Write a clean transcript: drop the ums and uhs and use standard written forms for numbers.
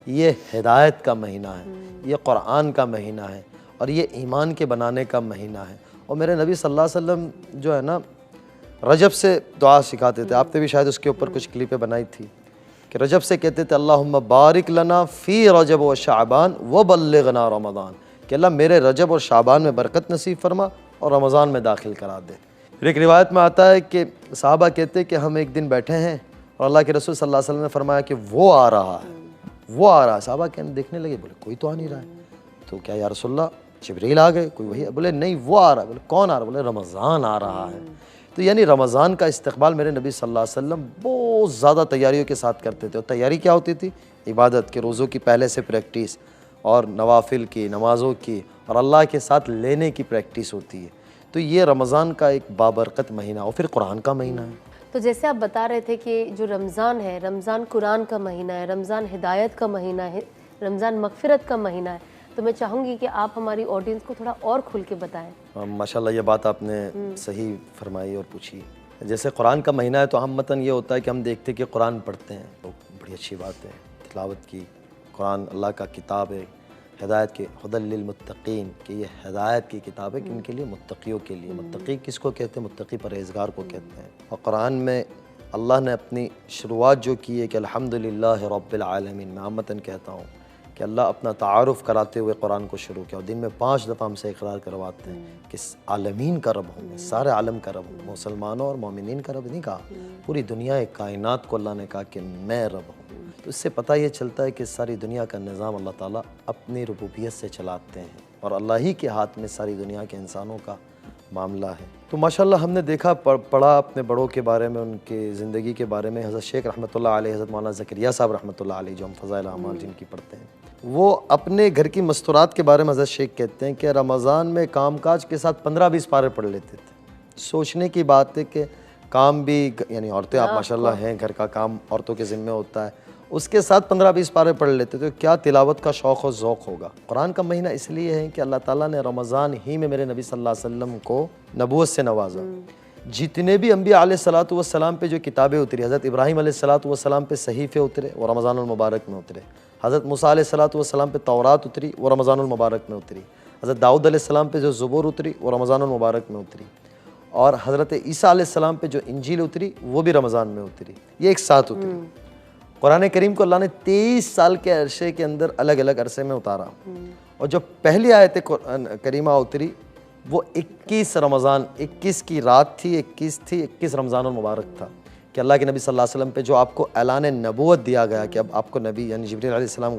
ये हिदायत का महीना है, ये क़ुरान का महीना है और ये ईमान के बनाने का महीना है। और मेरे नबी सल्लल्लाहु अलैहि वसल्लम जो है ना, रजब से दुआ सिखाते थे। आपने भी शायद उसके ऊपर कुछ क्लिपें बनाई थी कि रजब से कहते थे अल्लाहुम्मा बारिक लना फ़ी रजब व शाबान व बल्लिगना रमज़ान, कि अल्लाह मेरे रजब और शाबान में बरकत नसीब फरमा और रमज़ान में दाखिल करा दे। फिर एक रिवायत में आता है कि सहाबा कहते कि हम एक दिन बैठे हैं और अल्लाह के रसूल सल्लल्लाहु अलैहि वसल्लम ने फरमाया कि वो आ रहा है, वो आ रहा है। सहाबा कहने देखने लगे, बोले कोई तो आ नहीं रहा है। तो क्या या रसूलल्लाह जिब्रील आ गए, कोई वही? बोले नहीं, वो आ रहा है। बोले कौन आ रहा है? बोले रमज़ान आ रहा है। तो यानी रमज़ान का इस्तकबाल मेरे नबी सल्लल्लाहु अलैहि वसल्लम बहुत ज़्यादा तैयारियों के साथ करते थे। और तैयारी क्या होती थी? इबादत के, रोज़ों की पहले से प्रैक्टिस और नवाफिल की, नमाज़ों की और अल्लाह के साथ लेने की प्रैक्टिस होती है। तो ये रमज़ान का एक बाबरकत महीना और फिर कुरान का महीना है। तो जैसे आप बता रहे थे कि जो रमज़ान है, रमज़ान कुरान का महीना है, रमज़ान हिदायत का महीना है, रमज़ान मग़फ़िरत का महीना है, तो मैं चाहूँगी कि आप हमारी ऑडियंस को थोड़ा और खुल के बताएं। माशाल्लाह ये बात आपने सही फरमाई और पूछी। जैसे कुरान का महीना है तो हम मतन ये होता है कि हम देखते हैं कि कुरान पढ़ते हैं, तो बड़ी अच्छी बात है तिलावत की। कुरान अल्लाह का किताब है, हिदायत के, हुदल लिल मुत्तकीन, कि ये हिदायत की किताब है किन के लिए? मुत्तकियों के लिए। मुत्तकी किसको कहते हैं? मुत्तकी परहेज़गार को कहते हैं। और कुरान में अल्लाह ने अपनी शुरुआत जो की है कि अल्हम्दुलिल्लाहि रब्बिल आलमीन, मैं आमतन कहता हूँ कि अल्लाह अपना तारुफ़ कराते हुए कुरान को शुरू किया और दिन में 5 दफ़ा हमसे इक़रार करवाते हैं कि आलमीन का रब हूँ मैं, सारे आलम का रब हूँ। मुसलमानों और मोमिनीन का रब नहीं कहा, पूरी दुनिया कायनात को अल्लाह ने कहा कि मैं रब हूँ। तो इससे पता ये चलता है कि सारी दुनिया का निज़ाम अल्लाह ताला अपनी रुबूबियत से चलाते हैं और अल्लाह ही के हाथ में सारी दुनिया के इंसानों का मामला है। तो माशाल्लाह हमने देखा, पढ़ा अपने बड़ों के बारे में, उनके ज़िंदगी के बारे में। हज़रत शेख रहमतुल्लाह अलैह, हज़रत मौलाना ज़करिया साहब रहमतुल्लाह अलैह, जो हम फ़ज़ाइल आमाल जिनकी पढ़ते हैं, वो अपने घर की मस्तूरात के बारे में हज़रत शेख कहते हैं कि रमज़ान में कामकाज के साथ 15-20 पारे पढ़ लेते थे। सोचने की बात है कि काम भी, यानी औरतें आप माशाल्लाह हैं, घर का काम औरतों के ज़िम्मे होता है, उसके साथ 15-20 पारे पढ़ लेते थे। तो क्या तिलावत का शौक़ और ज़ौक़ होगा। कुरान का महीना इसलिए है कि अल्लाह ताला ने रमज़ान ही में मेरे नबी सल्लल्लाहु अलैहि वसल्लम को नबूवत से नवाजा। जितने भी अम्बिया अलैहिस्सलातु वस्सलाम पे जो किताबें उतरी, हज़रत इब्राहीम अलैहिस्सलातु वस्सलाम पे सहीफ़े उतरे, वो रमज़ानुल मुबारक में उतरे। हज़रत मूसा अलैहिस्सलातु वस्सलाम पे तौरात उतरी, वो रमज़ानुल मुबारक में उतरी। हज़रत दाऊद अलैहिस्सलाम पे जो ज़ुबूर उतरी, वो रमज़ानुल मुबारक में उतरी। और हज़रत ईसा अलैहिस्सलाम पे जो इंजील उतरी, वो भी रमज़ान में उतरी। ये एक साथ उतरी। कुरान करीम को अल्लाह ने 23 साल के अरसे के अंदर अलग अलग अरसे में उतारा। और जो पहली आयत करीमा उतरी वो 21 रमज़ान, 21 की रात थी, 21 रमज़ानुल मुबारक था कि अल्लाह के नबी सल्लल्लाहु अलैहि वसल्लम पे जो आपको ऐलान नबूवत दिया गया कि अब आपको नबी यानी जिब्रील अलैहिस्सलाम